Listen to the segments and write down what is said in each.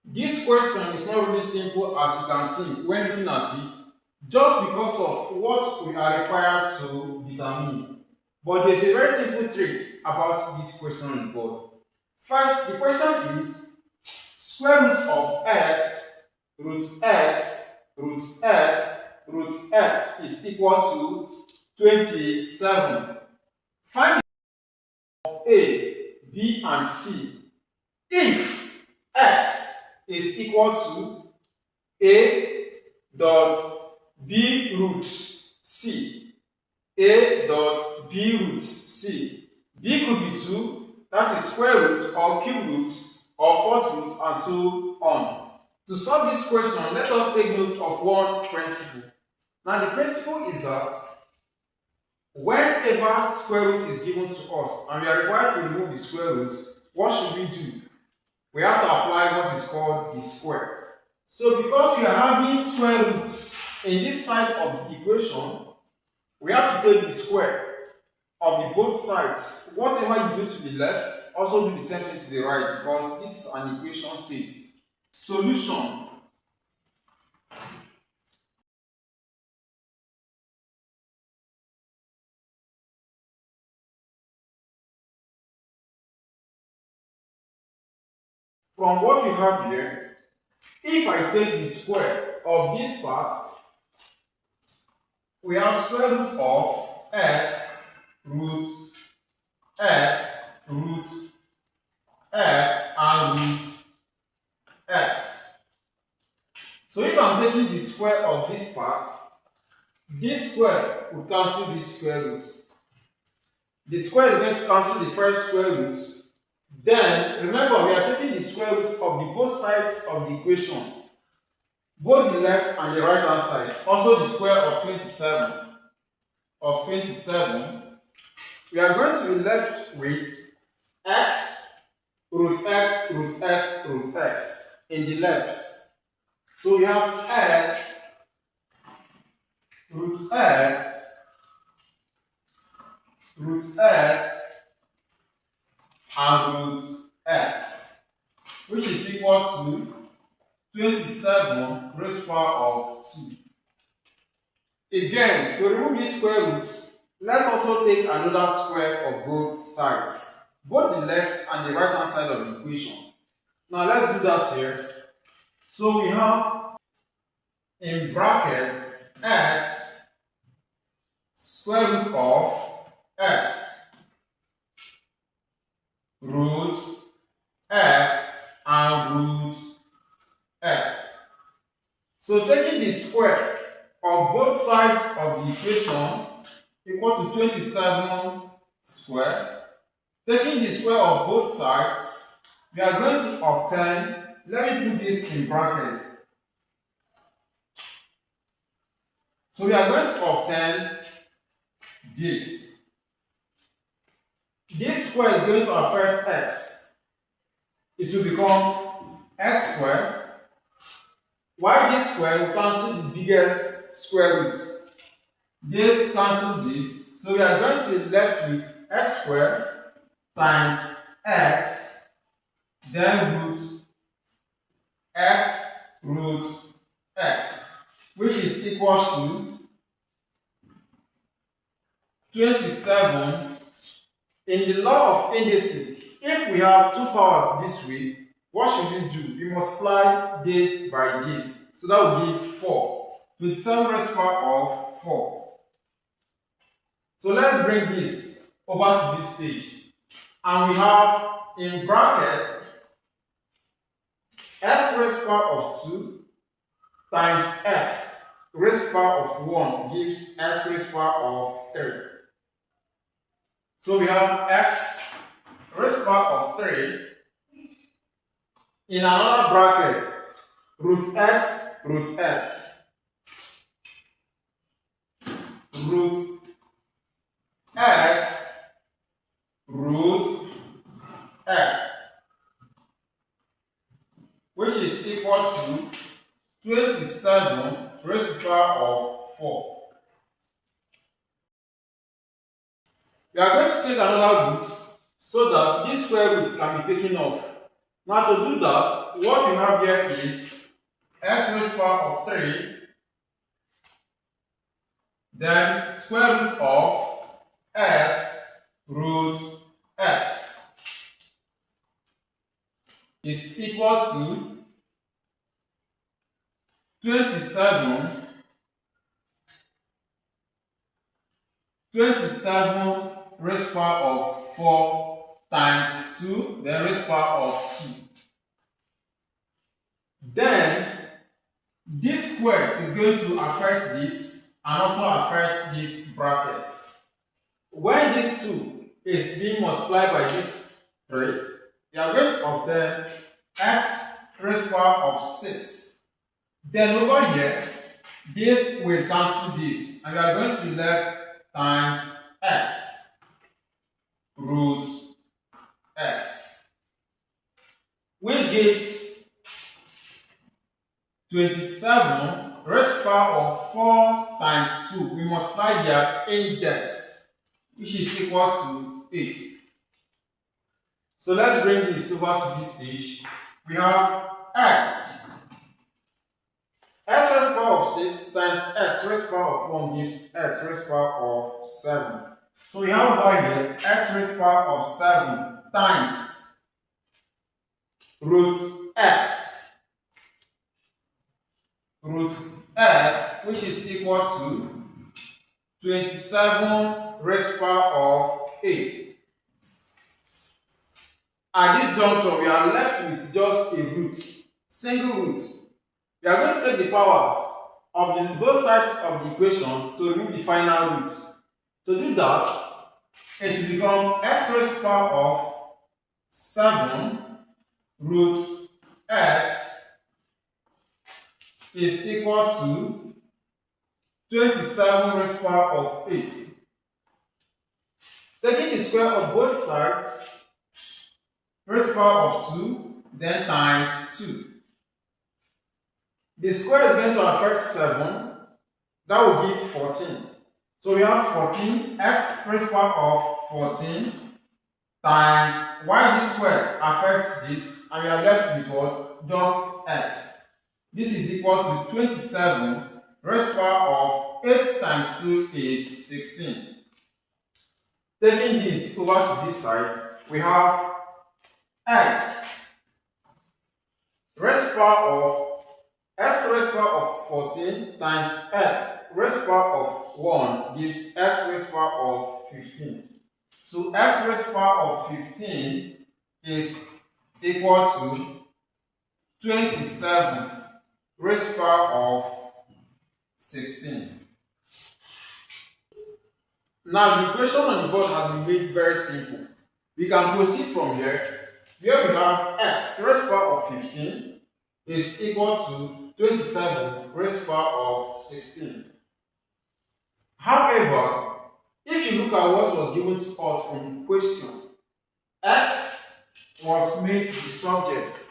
This question is not really simple as you can think when looking at it, just because of what we are required to determine. But there's a very simple trick about this question on the board. First, the question is square root of x root x root x root x is equal to 27. Find A, B, and C if x is equal to a dot b root c. A dot b root c. B could be 2, that is square root or cube root or fourth root and so on. To solve this question, let us take note of one principle. Now the principle is that whenever square root is given to us and we are required to remove the square root, what should we do? We have to apply what is called the square. So because we are having square roots in this side of the equation, we have to take the square of the both sides. Whatever you do to the left, also do the same thing to the right, because this is an equation state. Solution. From what we have here, if I take the square of this part, we have square root of x root x root x and root x. So if I'm taking the square of this part, this square will cancel this square root. The square is going to cancel the first square root. Then remember, we are taking the square root of the both sides of the equation, both the left and the right hand side. Also the square of 27. We are going to be left with x root x root x root x in the left. So we have x root x root x and root x, which is equal to 27 raised to the power of 2. Again, to remove this square root, let's also take another square of both sides, both the left and the right hand side of the equation. Now let's do that here. So we have in bracket x square root of x root x and root x. So taking the square of both sides of the equation equal to 27 square. Taking the square of both sides, we are going to obtain, let me put this in bracket. So we are going to obtain this. This square is going to affect x. It will become x squared. While this square will cancel the biggest square root. This cancels this. So we are going to be left with x squared times x, then root x root x, which is equal to 27. In the law of indices, if we have two powers this way, what should we do? We multiply this by this. So that will give 4. 27 raised to the power of 4. So let's bring this over to this stage. And we have in bracket x raised to the power of 2 times x raised to the power of 1 gives x raised to the power of 3. So we have x raised to the power of 3 in another bracket root x root x root x root x, which is equal to 27 raised to the power of 4. We are going to take another root so that this square root can be taken off. Now to do that, what we have here is x raised to the power of 3, then square root of x root x is equal to 27 raised to the power of 4 times 2, then raised to the power of 2. Then this square is going to affect this and also affect this bracket. When this 2 is being multiplied by this 3, you are going to obtain x raised to the power of 6. Then over here, this will cancel this, and we are going to be left times x root x, which gives 27 raised to the power of 4 times 2. We multiply their index, which is equal to 8. So let's bring this over to this page. We have x raised to the power of 6 times x raised to the power of 1 gives x raised to the power of 7. So we have over here x raised to the power of 7 times root x, which is equal to 27 raised to the power of 8. At this juncture, we are left with just a root, single root. We are going to take the powers of both sides of the equation to remove the final root. To do that, it will become x raised to the power of 7 root x is equal to 27 raised to the power of 8. Taking the square of both sides, raised to the power of 2, then times 2. The square is going to affect 7, that will give 14. So we have 14, x raised to the power of 14 times y this square affects this, and we are left with what? Just x. This is equal to 27 raised to the power of 8 times 2 is 16. Taking this over to this side, we have x raised to the power of x raised to the power of 14 times x raised to the power of 1 gives x raised to the power of 15. So x raised to the power of 15 is equal to 27 raised to the power of 16. Now the equation on the board has been made very simple. We can proceed from here, where we have x raised to the power of 15 is equal to 27 raised to the power of 16. However, if you look at what was given to us from the question, x was made the subject.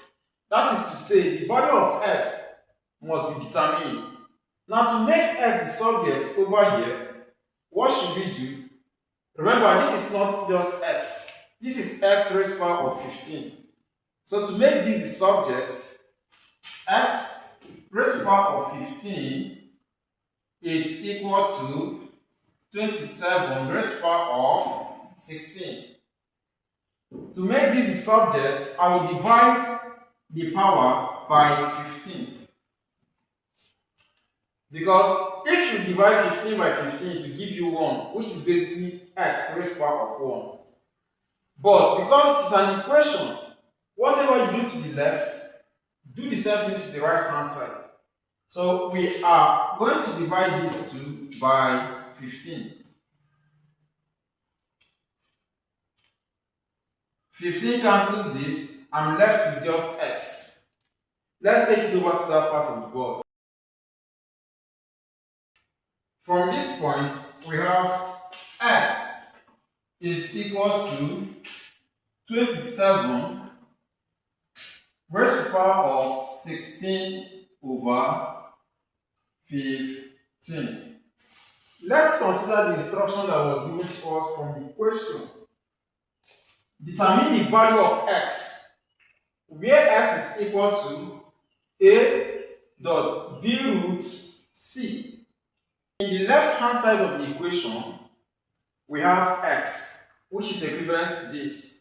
That is to say, the value of x must be determined. Now, to make x the subject over here, what should we do? Remember, this is not just x. This is x raised to the power of 15. So to make this the subject, x raised to the power of 15 is equal to 27 raised to the power of 16. To make this the subject, I will divide the power by 15. Because if you divide 15 by 15, it will give you 1, which is basically x raised to the power of 1. But because it is an equation, whatever you do to the left, do the same thing to the right hand side. So we are going to divide these two by 15. 15 cancels this. I'm left with just x. Let's take it over to that part of the board. From this point, we have x is equal to 27 raised to the power of 16 over 15. Let's consider the instruction that was given to us from the question. Determine the value of x where x is equal to a dot b root c. In the left hand side of the equation, we have x, which is equivalent to this.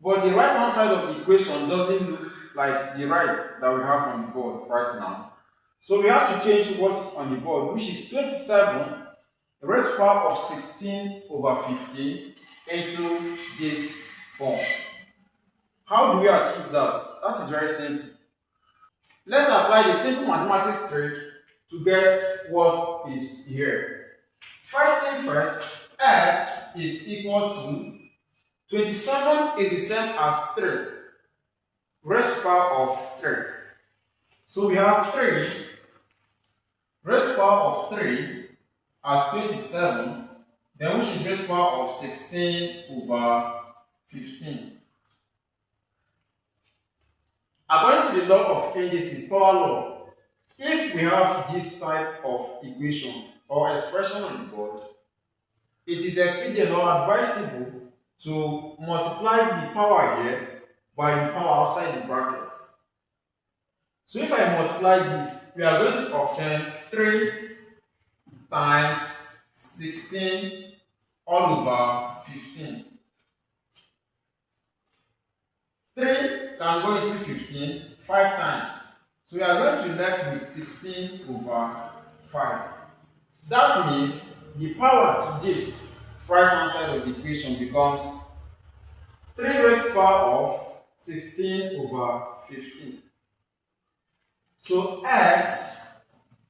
But the right hand side of the equation doesn't look like the right that we have on the board right now. So we have to change what is on the board, which is 27 raised to the power of 16 over 15 into this form. How do we achieve that? That is very simple. Let's apply the simple mathematics trick to get what is here. First thing first, x is equal to 27 is the same as 3 raised to the power of 3. So we have 3 raised to the power of 3 as 27, then which is raised to the power of 16 over 15. According to the law of indices, power law, if we have this type of equation or expression on the board, it is expedient or advisable to multiply the power here by the power outside the bracket. So if I multiply this, we are going to obtain 3 times 16 all over 15. 3 can go into 15 5 times. So we are going to be left with 16 over 5. That means the power to this right hand side of the equation becomes 3 raised to the power of 16 over 15. So x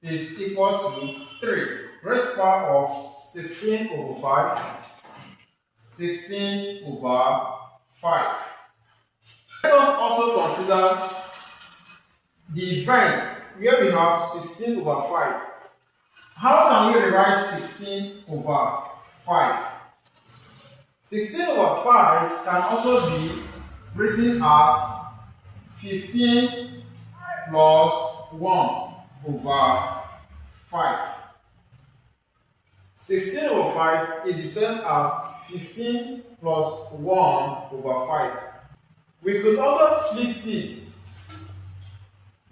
is equal to 3 raised to the power of 16 over 5, 16 over 5. Let us also consider the event where we have 16 over 5. How can we rewrite 16 over 5? 16 over 5 can also be written as 15 plus 1 over 5. 16 over 5 is the same as 15 plus 1 over 5. We could also split this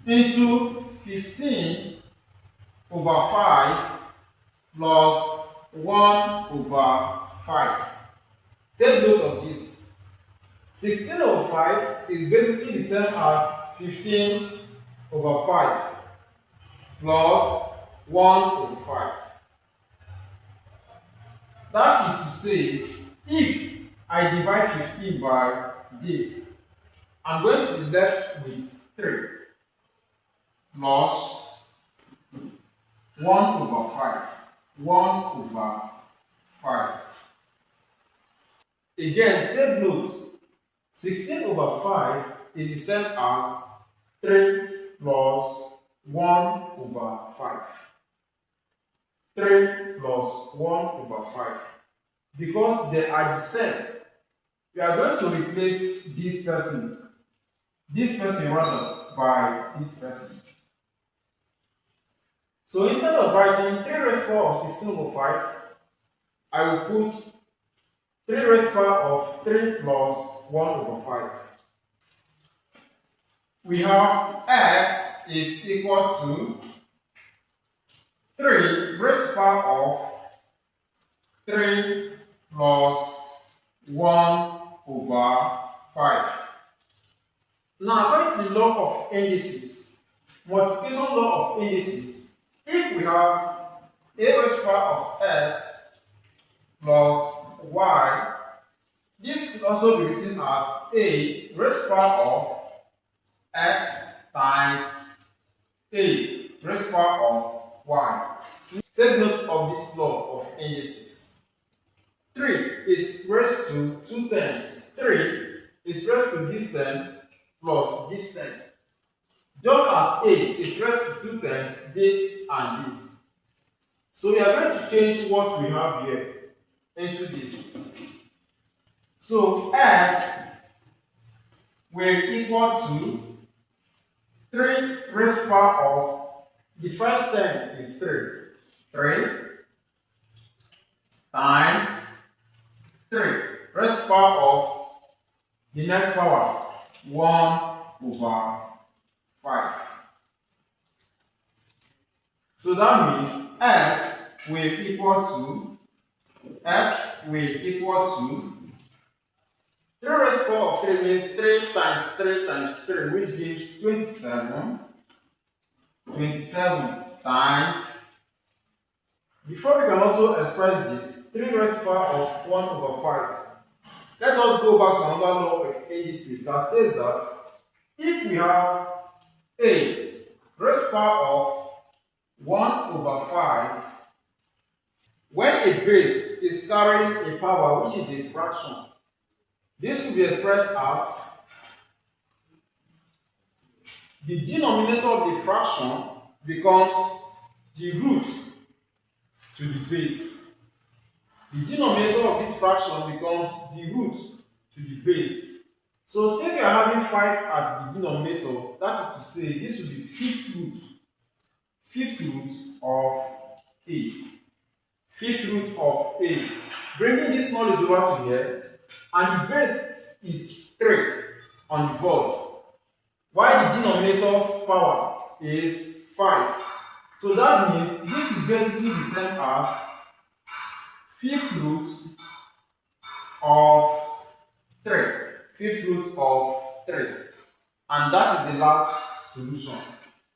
into 15 over 5 plus 1 over 5. Take note of this. 16 over 5 is basically the same as 15 over 5 plus 1 over 5. That is to say, if I divide 15 by this, I'm going to be left with 3 plus 1 over 5. 1 over 5. Again, take note, 16 over 5 is the same as 3 plus 1 over 5. 3 plus 1 over 5. Because they are the same, we are going to replace this person rather by this person. So instead of writing 3 raised to the power of 16 over 5, I will put 3 raised to the power of 3 plus 1 over 5. We have x is equal to 3 raised to the power of 3 plus 1 over 5. Now, according to the law of indices, multiplication law of indices, if we have a raised to the power of x plus y, this could also be written as a raised to the power of x times a raised to the power of y. Take note of this law of indices. 3 is raised to 2 times. 3 is raised to this term plus this term. Just as a is raised to 2 times this and this. So we are going to change what we have here into this. So x will equal to 3 raised to the power of the first term is 3. 3 times 3 raised to the power of the next power 1/5. So that means x will equal to 3 raised to the power of 3 means 3 times 3 times 3, which gives 27. 27 times, before we can also express this, 3 raised to the power of 1/5. Let us go back to another law of indices that states that if we have a raised to the power of 1/5, when a base is carrying a power which is a fraction, this will be expressed as the denominator of the fraction becomes the root to the base. The denominator of this fraction becomes the root to the base. So since we are having 5 at the denominator, that is to say this will be fifth root of a. Fifth root of a. Bringing this knowledge over to here, and the base is 3 on the board, while the denominator power is 5. So that means this is basically the same as fifth root of 3. Fifth root of 3. And that is the last solution.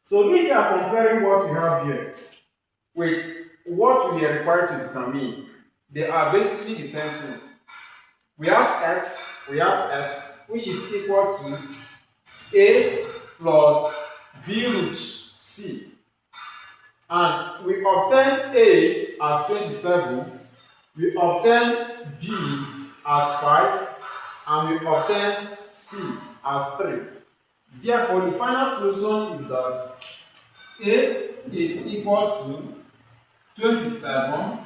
So if you are comparing what we have here with what we are required to determine, they are basically the same thing. We have x, which is equal to a plus b root c. And we obtain a as 27, we obtain b as 5, and we obtain c as 3. Therefore, the final solution is that a is equal to 27,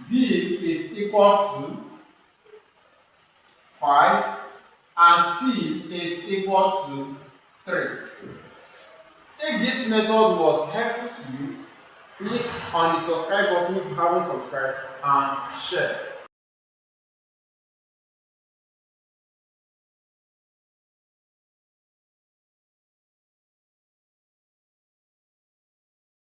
b is equal to 5, and c is equal to 3. If this method was helpful to you, click on the subscribe button if you haven't subscribed and share.